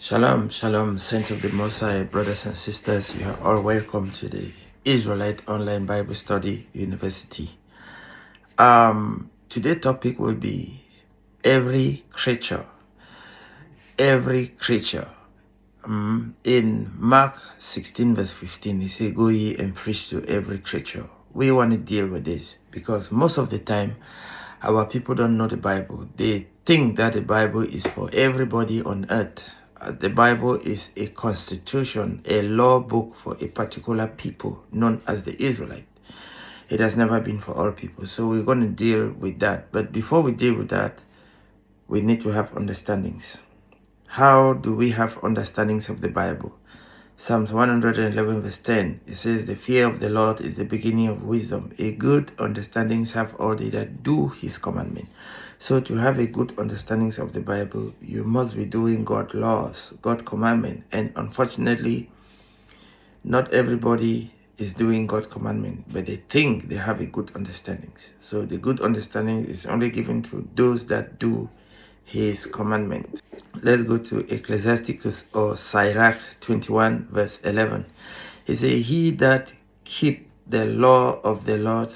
Shalom, shalom, saints of the Most High, brothers and sisters. You are all welcome to the Israelite Online Bible Study University. Today's topic will be every creature. Every creature. In Mark 16 verse 15, he says, "Go ye and preach to every creature." We want to deal with this because most of the time, our people don't know the Bible. They think that the Bible is for everybody on earth. The Bible is a constitution, a law book for a particular people known as the Israelite. It has never been for all people. So we're going to deal with that. But before we deal with that, we need to have understandings. How do we have understandings of the Bible? Psalms 111 verse 10, it says, "The fear of the Lord is the beginning of wisdom. A good understandings have all they that do his commandment." So to have a good understandings of the Bible, you must be doing God's laws, God's commandment. And unfortunately, not everybody is doing God's commandment, but they think they have a good understandings. So the good understanding is only given to those that do his commandment. Let's go to Ecclesiasticus or Sirach 21 verse 11. He says, "He that keep the law of the Lord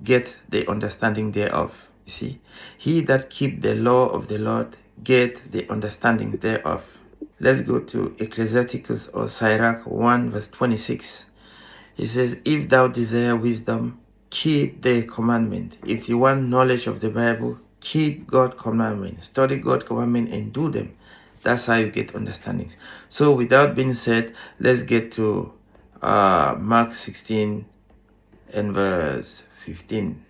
get the understanding thereof." You see, he that keep the law of the Lord get the understanding thereof. Let's go to Ecclesiasticus or Sirach 1 verse 26. He says, "If thou desire wisdom, keep the commandment." If you want knowledge of the Bible, keep God's commandment. Study God's commandment and do them. That's how you get understandings. So without being said, let's get to Mark 16 and verse 15.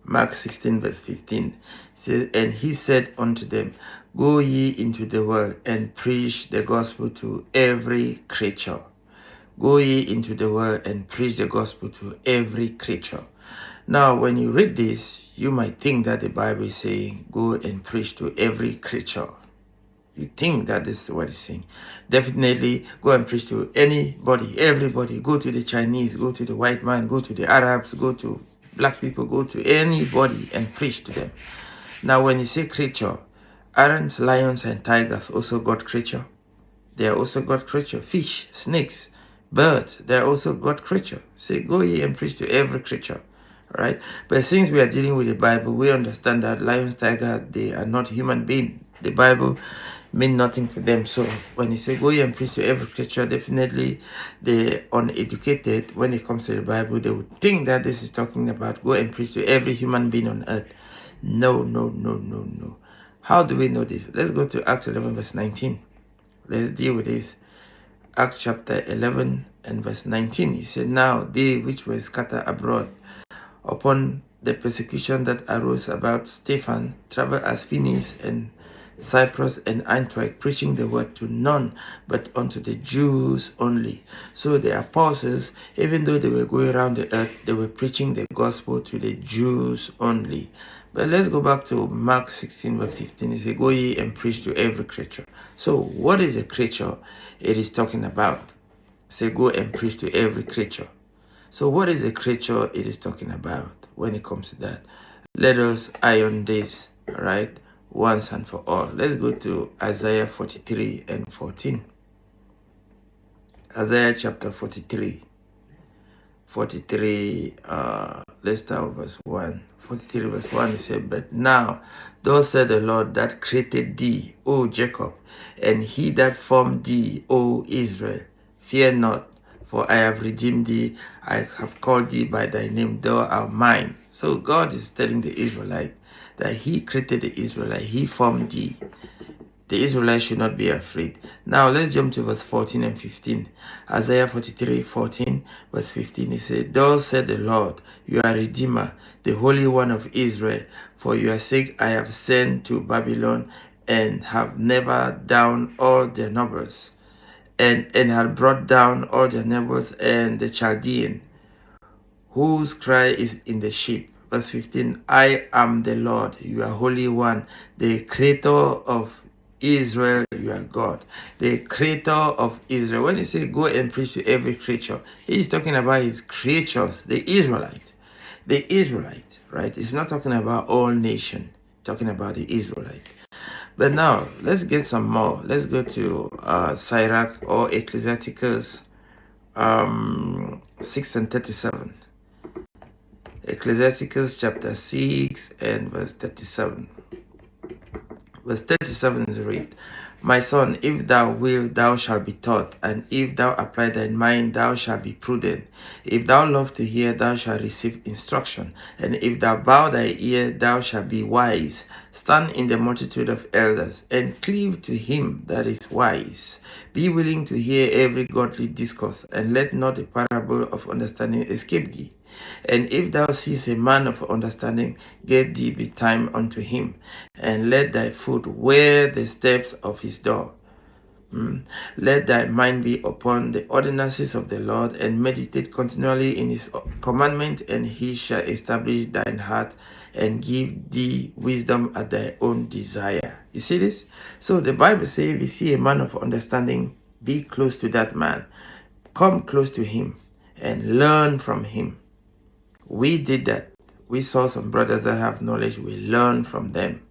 Mark 16 verse 15 says, "And he said unto them, Go ye into the world and preach the gospel to every creature." Go ye into the world and preach the gospel to every creature. Now, when you read this, you might think that the Bible is saying, go and preach to every creature. You think that this is what it's saying. Definitely go and preach to anybody, everybody. Go to the Chinese, go to the white man, go to the Arabs, go to black people, go to anybody and preach to them. Now, when you say creature, aren't lions and tigers also God creature? They are also God creature. Fish, snakes, birds, they are also God creature. Say, go ye and preach to every creature. Right? But since we are dealing with the Bible, we understand that lions, tigers, they are not human beings. The Bible mean nothing to them. So when you say go ye and preach to every creature, definitely the uneducated, when it comes to the Bible, they would think that this is talking about go and preach to every human being on earth. No, no, no, no, no. How do we know this? Let's go to Acts 11 verse 19. Let's deal with this. Acts chapter 11 and verse 19. He said, "Now they which were scattered abroad upon the persecution that arose about Stephen, traveled as Phoenix and Cyprus and Antioch, preaching the word to none but unto the Jews only." So the apostles, even though they were going around the earth, they were preaching the gospel to the Jews only. But let's go back to Mark 16 verse 15. It says, "Go ye and preach to every creature." So what is a creature it is talking about? Say, go and preach to every creature. So what is a creature it is talking about when it comes to that? Let us iron this, right, once and for all. Let's go to Isaiah 43 and 14. Isaiah chapter 43. Let's start with verse 1. 43 verse 1, it said, "But now, thus said the Lord that created thee, O Jacob, and he that formed thee, O Israel, fear not, for I have redeemed thee, I have called thee by thy name, thou art mine." So God is telling the Israelite that he created the Israelite, he formed thee. The Israelites should not be afraid. Now let's jump to verse 14 and 15. Isaiah 43, 14, verse 15. He said, "Thus said the Lord, you are Redeemer, the Holy One of Israel. For your sake I have sent to Babylon, and have never down all their numbers, and have brought down all their neighbors and the Chaldean, whose cry is in the sheep." Verse 15, "I am the Lord, your Holy One, the Creator of Israel, you are God." The Creator of Israel. When he says go and preach to every creature, he's talking about his creatures, the Israelite. The Israelite, right? It's not talking about all nation, talking about the Israelite. But now, let's get some more. Let's go to Sirach or Ecclesiasticus 6 and 37. Ecclesiasticus chapter 6 and verse 37. Verse 37 is read, My son, if thou wilt, thou shalt be taught, and if thou apply thy mind, thou shalt be prudent. If thou love to hear, thou shalt receive instruction, and if thou bow thy ear, thou shalt be wise. Stand in the multitude of elders, and cleave to him that is wise. Be willing to hear every godly discourse, and let not the parable of understanding escape thee. And if thou seest a man of understanding, get thee betime unto him, and let thy foot wear the steps of his door. Let thy mind be upon the ordinances of the Lord, and meditate continually in his commandment, and he shall establish thine heart, and give thee wisdom at thy own desire. You see this? So the Bible says, if you see a man of understanding, be close to that man. Come close to him and learn from him. We did that. We saw some brothers that have knowledge. We learn from them.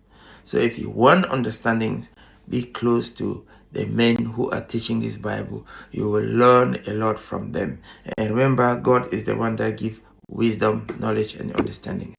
So if you want understanding, be close to the men who are teaching this Bible. You will learn a lot from them. And remember, God is the one that gives wisdom, knowledge, and understanding.